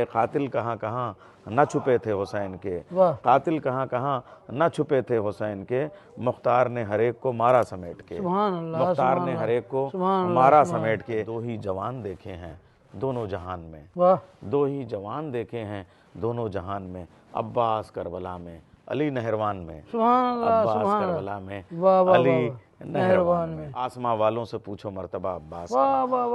कातिल कहाँ कहाँ न छुपे थे हुसैन के, कातिल कहाँ कहाँ न छुपे थे हुसैन के, मुख्तार ने हर एक को मारा समेट के, मुख्तार ने हर एक को मारा समेट के। दो ही जवान देखे हैं दोनों जहान में, दो ही जवान देखे हैं दोनों जहान में, अब्बास करबला में अली नहरवान में, अब्बास करबला में अली नहरवान में। आसमां वालों से पूछो मर्तबा अब्बास का,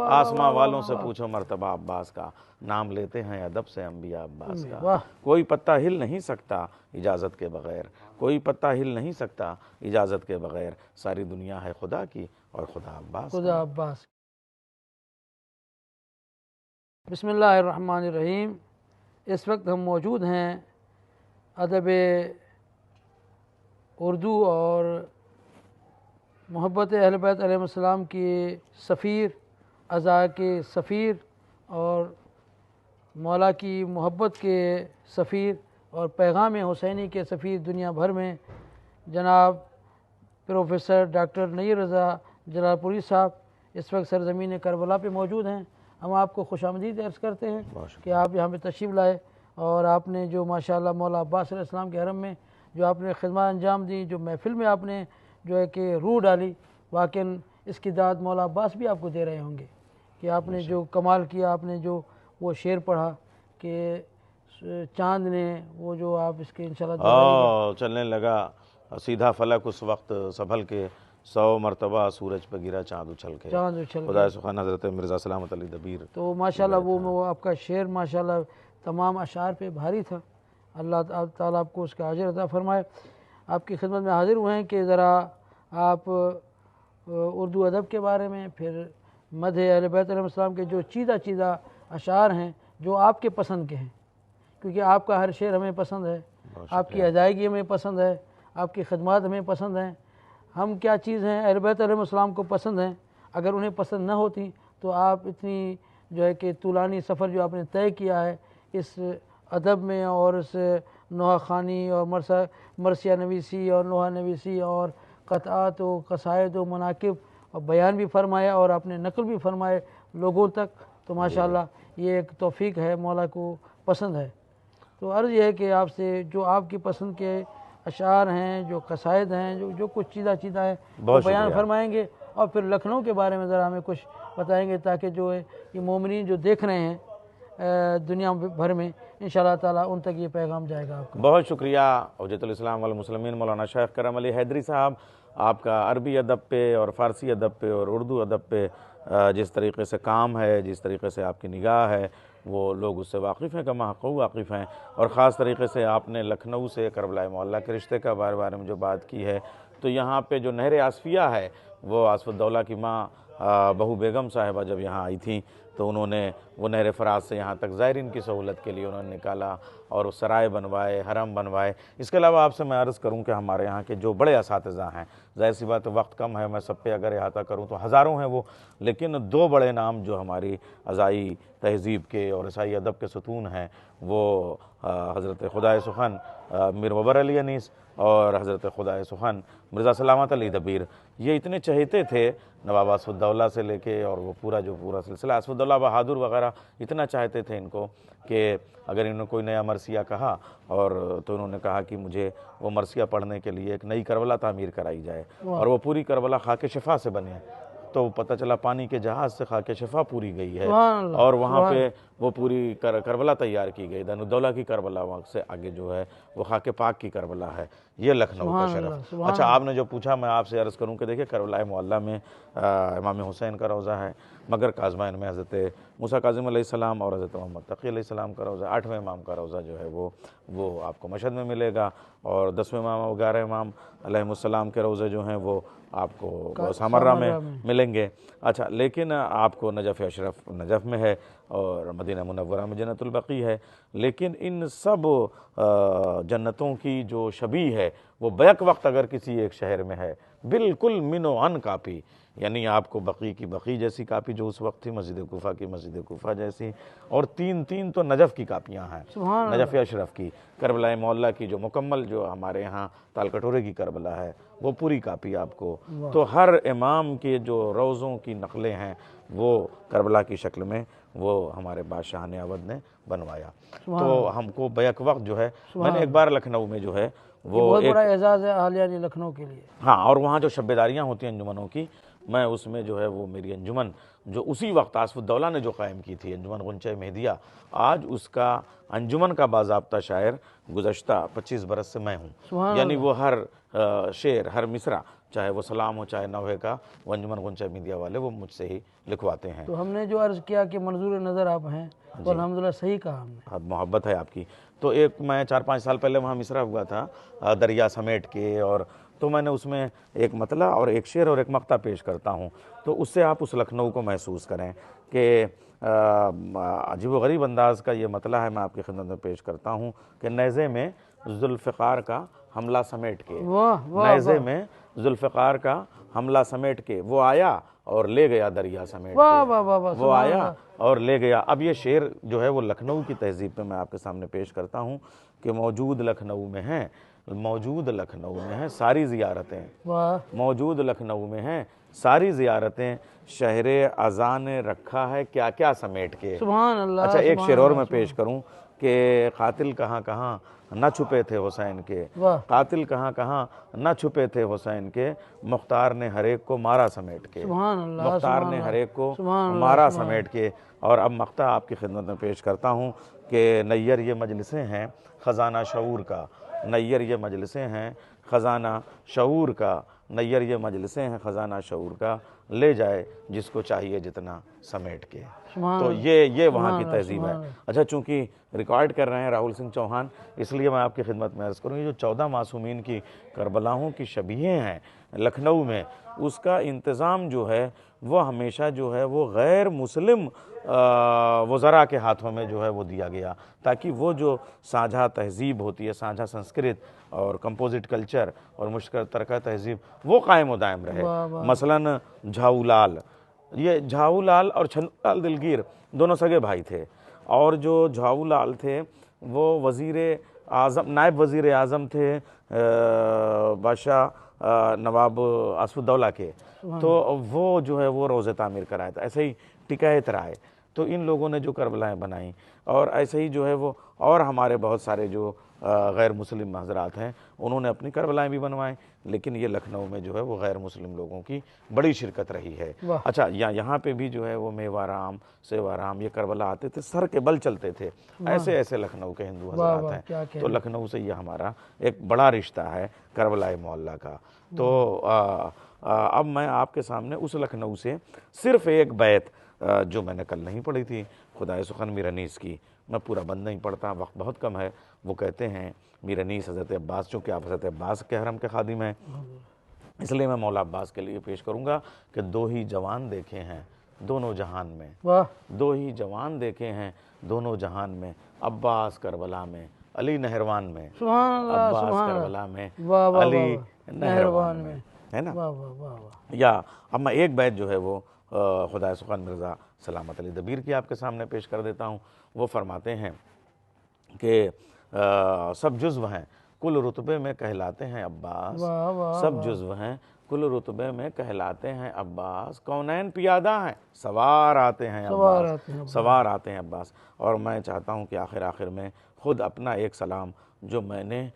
आसमां वालों से पूछो मर्तबा अब्बास का, नाम लेते हैं अदब से अंबिया अब्बास का। कोई पत्ता हिल नहीं सकता इजाज़त के बगैर, कोई पत्ता हिल नहीं सकता इजाज़त के बगैर, सारी दुनिया है खुदा की और खुदा अब्बास। बिस्मिल्लाहिर्रहमानिर्रहीम। इस वक्त हम मौजूद हैं अदब उर्दू और मोहब्बत अहले बैत अलैहिस्सलाम के सफ़ीर, अज़ा के सफ़ीर और मौला की मोहब्बत के सफ़ीर और पैगाम हुसैनी के सफ़ीर दुनिया भर में जनाब प्रोफेसर डॉक्टर नईर रज़ा जलालपुरी साहब इस वक्त सरज़मीन करबला पे मौजूद हैं। हम आपको खुशामदीद अर्ज़ करते हैं कि आप यहाँ पे तशरीफ़ लाए और आपने जो माशाअल्लाह मौला अब्बास अलैहिस्सलाम के हरम में जो आपने खिदमत अंजाम दी, जो महफ़िल में आपने जो है कि रूह डाली, वाकई इसकी दाद मौला अब्बास भी आपको दे रहे होंगे कि आपने जो कमाल किया, आपने जो वो शेर पढ़ा कि चाँद ने वो जो आप इसके इंशाअल्लाह चलने लगा सीधा फलक उस वक्त संभल के, 100 मरतबा सूरज पर गिरा चाँद उछल के, खुदा सुखान हज़रत मिर्ज़ा सलामत अली दबीर। तो माशाअल्लाह वो आपका शेर माशाअल्लाह तमाम अशार पे भारी था। अल्लाह ताला आपको उसका अजर अता फरमाए। आपकी खिदमत में हाजिर हुए हैं कि ज़रा आप उर्दू अदब के बारे में, फिर मदह अहले बैत अलैहिस्सलाम के जो चीदा अशार हैं जो आपके पसंद के हैं, क्योंकि आपका हर शेर हमें पसंद है, आपकी अदायगी हमें पसंद है, आपकी खिदमत हमें पसंद हैं। हम क्या चीज़ हैं अहले बैत अलैहिस्सलाम को पसंद हैं, अगर उन्हें पसंद न होती तो आप इतनी जो है कि तूलानी सफ़र जो आपने तय किया है इस अदब में और इस नोहा ख़ानी और मरसिया नवीसी और नोहा नवीसी और क़तआत व क़साइद व मनाकिब और बयान भी फरमाया और आपने नकल भी फरमाए लोगों तक, तो माशाअल्लाह ये एक तौफ़ीक है, मौला को पसंद है। तो अर्ज़ यह है कि आपसे जो आपकी पसंद के अशार हैं, जो कसायद हैं, जो कुछ चीज़ा है वो बयान फरमाएंगे और फिर लखनऊ के बारे में ज़रा हमें कुछ बताएंगे ताकि जो है ये मोमिनीन जो देख रहे हैं दुनिया भर में इंशाअल्लाह ताला उन तक ये पैगाम जाएगा। आपका बहुत शुक्रिया हुज्जतुल इस्लाम वल मुस्लिमीन मौलाना शेख करम अली हैदरी साहब, आपका अरबी अदब पे और फ़ारसी अदब पे और उर्दू अदब पे जिस तरीक़े से काम है, जिस तरीक़े से आपकी निगाह है, वो लोग उससे वाकिफ़ हैं, कमा हक़ वाकिफ़ हैं। और ख़ास तरीक़े से आपने लखनऊ से करबला मोहल्ला के रिश्ते का बारे में जो बात की है, तो यहाँ पे जो नहर आसफिया है वो आसफुद्दौला की माँ बहू बेगम साहिबा जब यहाँ आई थी तो उन्होंने वो नहर फ़राज से यहाँ तक ज़ायरीन की सहूलत के लिए उन्होंने निकाला और वो सराय बनवाए, हरम बनवाए। इसके अलावा आपसे मैं अर्ज़ करूँ कि हमारे यहाँ के जो बड़े असातिज़ा हैं, ज़ाहिर सी बात वक्त कम है, मैं सब पे अगर अहाता करूँ तो हज़ारों हैं वो, लेकिन दो बड़े नाम जो हमारी अज़ाई तहज़ीब के और ईसाई अदब के सतून हैं वो हज़रत खुदाए सुखन मीर वबर अली अनीस और हज़रत खुदाए सुखन मिर्ज़ा सलामत अली दबीर। ये इतने चहेते थे नवाब आसफुद्दौला से लेके और वो पूरा सिलसिला आसफुद्दौला बहादुर वग़ैरह इतना चाहते थे इनको कि अगर इन्होंने कोई नया मरसिया कहा और तो उन्होंने कहा कि मुझे वो मरसिया पढ़ने के लिए एक नई करबला तामीर कराई जाए और वो पूरी करबला खाके शिफा से बने। तो पता चला पानी के जहाज़ से खाके शिफा पूरी गई है और वहाँ पे वो पूरी करबला तैयार की गई। दानुद्दौला की करबला वहाँ से आगे जो है वो खाके पाक की करबला है। ये लखनऊ का शरफ। अच्छा, आपने जो पूछा मैं आपसे अर्ज़ करूँ कि देखिए करबला मोहल्ला में इमाम हुसैन का रोज़ा है, मगर काज़माइन में हज़रत मूसा काज़िम अलैहिस्सलाम और हज़रत मोहम्मद तक़ी अलैहिस्सलाम का रोज़ा, 8वें इमाम का रोज़ा जो है वो आपको मशहद में मिलेगा और 10वें इमाम और 11वें इमाम अलैहिस्सलाम के रोज़े जो हैं वो आपको सामर्रा में मिलेंगे। अच्छा, लेकिन आपको नजफ़ अशरफ नजफ़ में है और मदीना मुनव्वरा में जन्नतुल बक़ी है, लेकिन इन सब जन्नतों की जो शबीह है वो बैक वक्त अगर किसी एक शहर में है, बिल्कुल मिनो अन कापी, यानी आपको बक़ी की बक़ी जैसी कापी जो उस वक्त थी, मस्जिद कूफ़ा की मस्जिद कूफ़ा जैसी, और तीन तो नजफ़ की कापियाँ हैं, नजफ़ अशरफ की, करबला मोहल्ला की जो मुकम्मल जो हमारे यहाँ ताल कटोरे की करबला है वो पूरी कापी आपको। तो हर इमाम के जो रोज़ों की नकलें हैं वो करबला की शक्ल में वो हमारे बादशाह ने अवध ने बनवाया। तो हमको बैक वक्त जो है, मैंने एक बार लखनऊ में जो है वो बहुत बड़ा एजाज़ है अहलिया लखनऊ के लिए। हाँ, और वहाँ जो शब्बेदारियाँ होती हैं अंजुमनों की, मैं उसमें जो है वो मेरी अंजुमन जो उसी वक्त आसफुद्दौला ने जो कायम की थी, अंजुमन गुंचे मेहदिया, आज उसका अंजुमन का बाज़ाब्ता शायर गुज़श्ता 25 बरस से मैं हूँ। यानी वो हर शेर, हर मिसरा, चाहे वो सलाम हो चाहे नवहे का, वो अंजुमन गुंचे मेहदिया वाले वो मुझसे ही लिखवाते हैं। तो हमने जो अर्ज़ किया कि मंजूर नज़र आप हैं, तो अल्हम्दुलिल्लाह सही कहा हमने। अब मोहब्बत है आपकी। तो एक मैं 4-5 साल पहले वहाँ मिसरा हुआ था दरिया समेट के, और तो मैंने उसमें एक मतला और एक शेर और एक मक्ता पेश करता हूँ। तो उससे आप उस लखनऊ को महसूस करें कि अजीब-ओ-गरीब अंदाज़ का ये मतला है, मैं आपकी खिदमत में पेश करता हूँ कि नेज़े में जुल्फ़िकार का हमला समेट के, नेज़े में जुल्फ़िकार का हमला समेट के, वो आया और ले गया दरिया समेट के, वो आया और ले गया। अब ये शेर जो है वो लखनऊ की तहज़ीब पे मैं आपके सामने पेश करता हूँ कि मौजूद लखनऊ में हैं, मौजूद लखनऊ में हैं सारी ज़ियारतें, मौजूद लखनऊ में हैं सारी ज़ियारतें, शहरे अज़ा ने रखा है क्या क्या समेट के। सुभान अल्लाह। अच्छा, एक शेर और मैं पेश करूँ कि कातिल कहाँ कहाँ न छुपे थे हुसैन के, कातिल कहाँ कहाँ न छुपे थे हुसैन के, मुख्तार ने हर एक को मारा समेट के, मुख्तार ने हर एक को मारा समेट के। और अब मक्ता आपकी खिदमत में पेश करता हूँ कि नैयर ये मजलिसें हैं ख़ज़ाना शऊर का, नैयर ये मजलिसें हैं ख़ज़ाना शऊर का, नैयर ये मजलिसें हैं ख़ज़ाना शऊर का, ले जाए जिसको चाहिए जितना समेट के। तो ये वहाँ की तहज़ीब है। अच्छा, चूँकि रिकॉर्ड कर रहे हैं राहुल सिंह चौहान, इसलिए मैं आपकी खिदमत में अर्ज़ करूँ, ये जो 14 मासूमीन की करबलाओं की शबीहें हैं लखनऊ में, उसका इंतज़ाम जो है वो हमेशा जो है वो गैर मुस्लिम वज़रा के हाथों में जो है वो दिया गया, ताकि वो जो साझा तहज़ीब होती है, साझा संस्कृत और कंपोजिट कल्चर और मुश्तरका तहज़ीब, वो कायम व दायम रहे। मसलन झाऊलाल, ये झाऊलाल और छन्नूलाल दिलगीर दोनों सगे भाई थे, और जो झाऊलाल थे वो वज़ीर आज़म, नायब वज़ीर आज़म थे बादशाह नवाब आसफुद्दौला के। तो वो जो है वो रोज़े तामीर कराया था, ऐसे ही टिकायत राय, तो इन लोगों ने जो करबलाएँ बनाई, और ऐसे ही जो है वो और हमारे बहुत सारे जो गैर मुस्लिम हज़रात हैं उन्होंने अपनी करबलाएँ भी बनवाएं, लेकिन ये लखनऊ में जो है वो गैर मुस्लिम लोगों की बड़ी शिरकत रही है। अच्छा, यहाँ पे भी जो है वो मेवाराम, सेवाराम, ये करबला आते थे, सर के बल चलते थे, ऐसे ऐसे लखनऊ के हिंदू हज़रात हैं। तो लखनऊ से ये हमारा एक बड़ा रिश्ता है करबला मोहल्ला का। तो अब मैं आपके सामने उस लखनऊ से सिर्फ़ एक बैत जो मैंने कल नहीं पढ़ी थी, खुदाए सुखन मीर अनीस की, मैं पूरा बंद नहीं पढ़ता, वक्त बहुत कम है। वो कहते हैं मीर अनीस हज़रत अब्बास, चूँकि आप हज़रत अब्बास के हरम के खादिम हैं, इसलिए मैं मौला अब्बास के लिए पेश करूँगा कि दो ही जवान देखे हैं दोनों जहान में, दो ही जवान देखे हैं दोनों जहान में, अब्बास करबला में, अली नहरवान में, अब्बास करबला में, अली नहरवान में, है ना। या अब मैं एक बैत जो है वो खुदा सुखान मिर्ज़ा सलामत अली दबीर की आपके सामने पेश कर देता हूँ। वो फरमाते हैं कि सब जुज़्व हैं कुल रुतबे में कहलाते हैं अब्बास, सब जुज़्व हैं कुल रुतबे में कहलाते हैं अब्बास, कौनैन पियादा हैं सवार आते हैं अब्बास, सवार आते हैं अब्बास। और मैं चाहता हूँ कि आखिर में ख़ुद अपना एक सलाम जो मैंने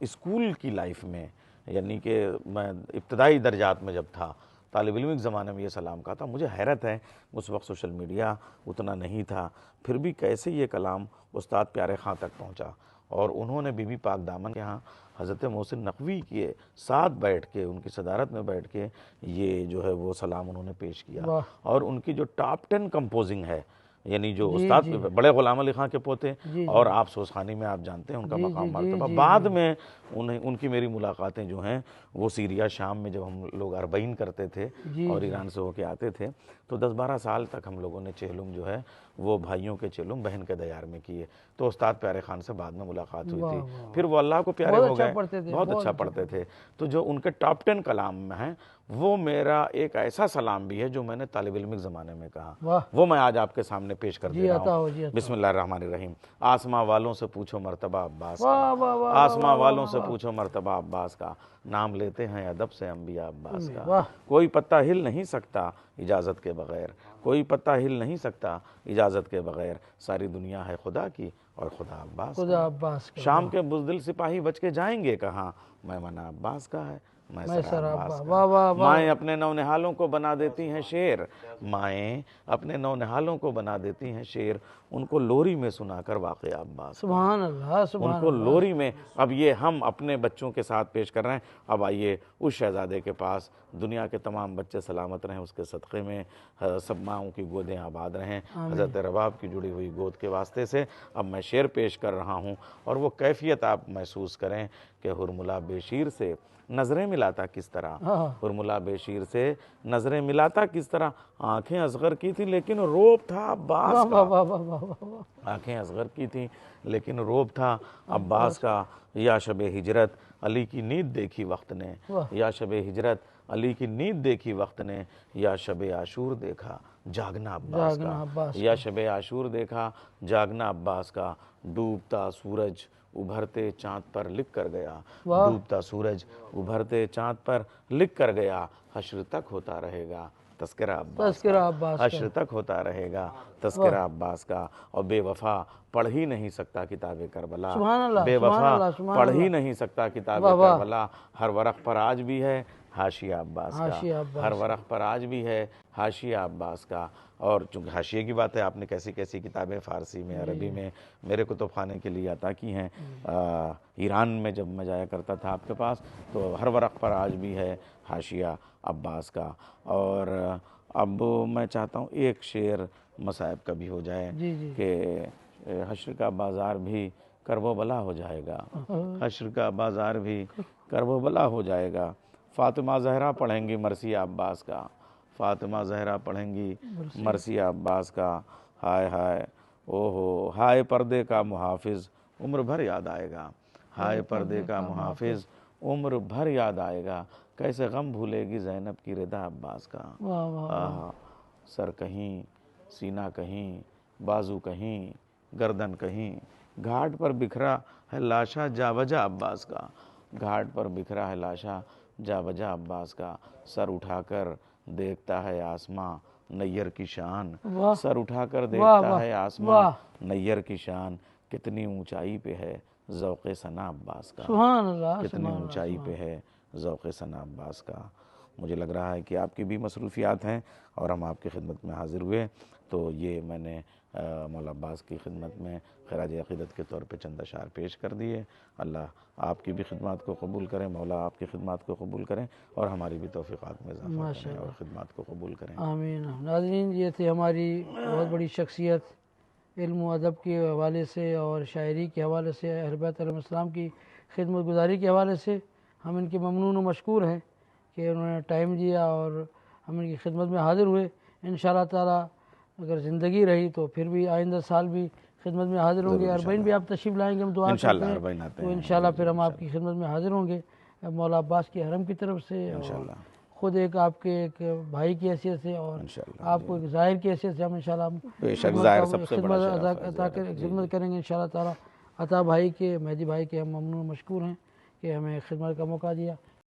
स्कूल की लाइफ में, यानी कि मैं इब्तदाई दर्जात में जब था, तालिब इल्म के ज़माने में ये सलाम कहा था। मुझे हैरत है, उस वक्त सोशल मीडिया उतना नहीं था, फिर भी कैसे ये कलाम उस्ताद प्यारे खां तक पहुँचा, और उन्होंने बीबी पाक दामन के यहाँ हज़रत मोहसिन नकवी के साथ बैठ के, उनकी सदारत में बैठ के ये जो है वो सलाम उन्होंने पेश किया। और उनकी जो टॉप 10 कंपोजिंग है, यानी जो उस्ताद बड़े ग़ुलाम अली खां के पोते, और आप सोसखानी में आप जानते हैं उनका मकाम मर्तबा। बाद में उनकी मेरी मुलाकातें जो हैं वो सीरिया शाम में जब हम लोग अरबईन करते थे और ईरान से होके आते थे, तो 10-12 साल तक हम लोगों ने चेहलुम जो है वो भाइयों के चेहलुम बहन के दयार में किए। तो उस्ताद प्यारे खान से बाद में मुलाकात हुई थी, फिर वो अल्लाह को प्यारे हो गए, बहुत अच्छा पढ़ते थे। तो जो उनके टॉप 10 कलाम में हैं, वो मेरा एक ऐसा सलाम भी है जो मैंने तालिब इल्म के ज़माने में कहा, वो मैं आज आपके सामने पेश कर दे रहा हूँ। बिस्मिल्लाहिर्रहमानिर्रहीम। आसमां वालों से पूछो मर्तबा अब्बास का, आसमां वालों से पूछो मर्तबा अब्बास का, नाम लेते हैं अदब से अंबिया अब्बास का, कोई पत्ता हिल नहीं सकता इजाज़त के बग़ैर, कोई पत्ता हिल नहीं सकता इजाज़त के बगैर, सारी दुनिया है खुदा की और खुदा अब्बास खुदा का। अब्बास का। शाम के बुज़दिल सिपाही बच के जाएंगे कहाँ, मैमना अब्बास का है, मैं मैं सरा सरा अब्बास वाह का। वाह वाह। माएँ अपने नौनिहालों को बना देती हैं शेर, माएँ अपने नौनिहालों को बना देती हैं शेर, उनको लोरी में सुनाकर वाक़या अब्बास का। सुभान अल्लाह सुभान उनको अल्लाह। लोरी में, अब ये हम अपने बच्चों के साथ पेश कर रहे हैं। अब आइए उस शहजादे के पास, दुनिया के तमाम बच्चे सलामत रहें उसके सदक़े में, सब माओं की गोदें आबाद रहें हज़रत रबाब की जुड़ी हुई गोद के वास्ते से। अब मैं शेर पेश कर रहा हूँ और वो कैफियत आप महसूस करें कि हुरमुला बेशीर से नज़रें मिलाता किस तरह, हाँ। हुरमुला बेशीर से नज़रें मिलाता किस तरह, आंखें असगर की थी लेकिन रोब था अब्बास वाह का। वाह वाह वाह वाह वाह। आंखें असगर की थी लेकिन रोब था अब्बास का। या शबे हिजरत अली की नींद देखी वक्त ने, या शबे हिजरत अली की नींद देखी वक्त ने, या शबे आशूर देखा जागना अब्बास जागना का, अब्बास या शबे आशूर देखा जागना अब्बास का। डूबता सूरज उभरते चाँद पर लिख कर गया, वाह। डूबता सूरज उभरते चाँद पर लिख कर गया, हश्र तक होता रहेगा तस्करा अब्बास तस्करा का, अब्बास का। हश्र तक होता रहेगा तस्करा अब्बास का। और बेवफा पढ़ ही नहीं सकता किताब करबला, सुभान अल्लाह, सुभान बेवफा अल्लाह, सुभान पढ़ ही अल्लाह। नहीं सकता किताब वाह, वाह। करबला, हर वरक़ पर आज भी है हाशिया अब्बास हाशिया का, अब्बास हर वरक़ पर आज भी है हाशिया अब्बास का। और चूँकि हाशिए की बात है, आपने कैसी कैसी किताबें फ़ारसी में, अरबी में मेरे कुतुब खाने के लिए अता की हैं। ईरान में जब मैं जाया करता था आपके पास, तो हर वरक़ पर आज भी है हाशिया अब्बास का। और अब मैं चाहता हूँ एक शेर मसाइब का भी हो जाए जी जी। कि हश्र का बाज़ार भी करबो बला हो जाएगा, हश्र का बाज़ार भी करबो बला हो जाएगा। फ़ातिमा ज़हरा पढ़ेंगी मरसिया अब्बास का, फ़ातिमा ज़हरा पढ़ेंगी मरसिया अब्बास का। हाय हाय ओहो हाय पर्दे का मुहाफ़िज़ उम्र भर याद आएगा, हाय पर्दे का मुहाफ़िज़ उम्र भर याद आएगा। कैसे गम भूलेगी ज़ैनब की रिदा अब्बास का। वाह वाह। आहा, सर कहीं सीना कहीं बाजू कहीं गर्दन कहीं, घाट पर बिखरा है लाशा जावजा अब्बास का, घाट पर बिखरा है लाशा जावजा अब्बास का। सर उठाकर देखता है आसमां नैयर की शान, वाह। सर उठाकर वाह देखता वाह है आसमां वाह। नैयर की शान। कितनी ऊंचाई पे है ज़ौक़े सना अब्बास का, सुभान अल्लाह कितनी सुभान अल्लाह। ऊंचाई पे है ज़ौक़े सना अब्बास का। मुझे लग रहा है कि आपकी भी मसरूफ़ियात हैं और हम आपकी खिदमत में हाज़िर हुए, तो ये मैंने मौला अब्बास की खिदमत में खराज अक़ीदत के तौर पे चंद अशार पेश कर दिए। अल्लाह आपकी भी खिदमत को कबूल करें, मौला आपकी खिदमत को कबूल करें और हमारी भी तौफ़ीक़ात में इज़ाफ़ा करें और खिदमत को कबूल करें। आमीन। नाज़रीन, ये थी हमारी बहुत बड़ी शख्सियत, इल्म व अदब के हवाले से और शायरी के हवाले से, अहले बैत अलैहिस्सलाम की खिदमत गुजारी के हवाले से हम इनके ममनून व मशकूर हैं कि उन्होंने टाइम दिया और हम इनकी खिदमत में हाज़िर हुए। इंशाअल्लाह ताला अगर ज़िंदगी रही तो फिर भी आइंदा साल भी खिदमत में हाज़िर होंगे। अरबईन भी आप तशरीफ़ लाएंगे, हम दुआ करते हैं, तो इंशाअल्लाह फिर हम आपकी खिदमत में हाज़िर होंगे मौला अब्बास के हरम की तरफ से, और ख़ुद एक आपके एक भाई की हैसियत से और आपको एक ज़ाहिर की हैसियत से हम इंशाअल्लाह खिदमत करेंगे इंशाअल्लाह ताला। अता भाई के, मेहदी भाई के हम ममनून मशकूर हैं कि हमें खिदमत का मौका दिया।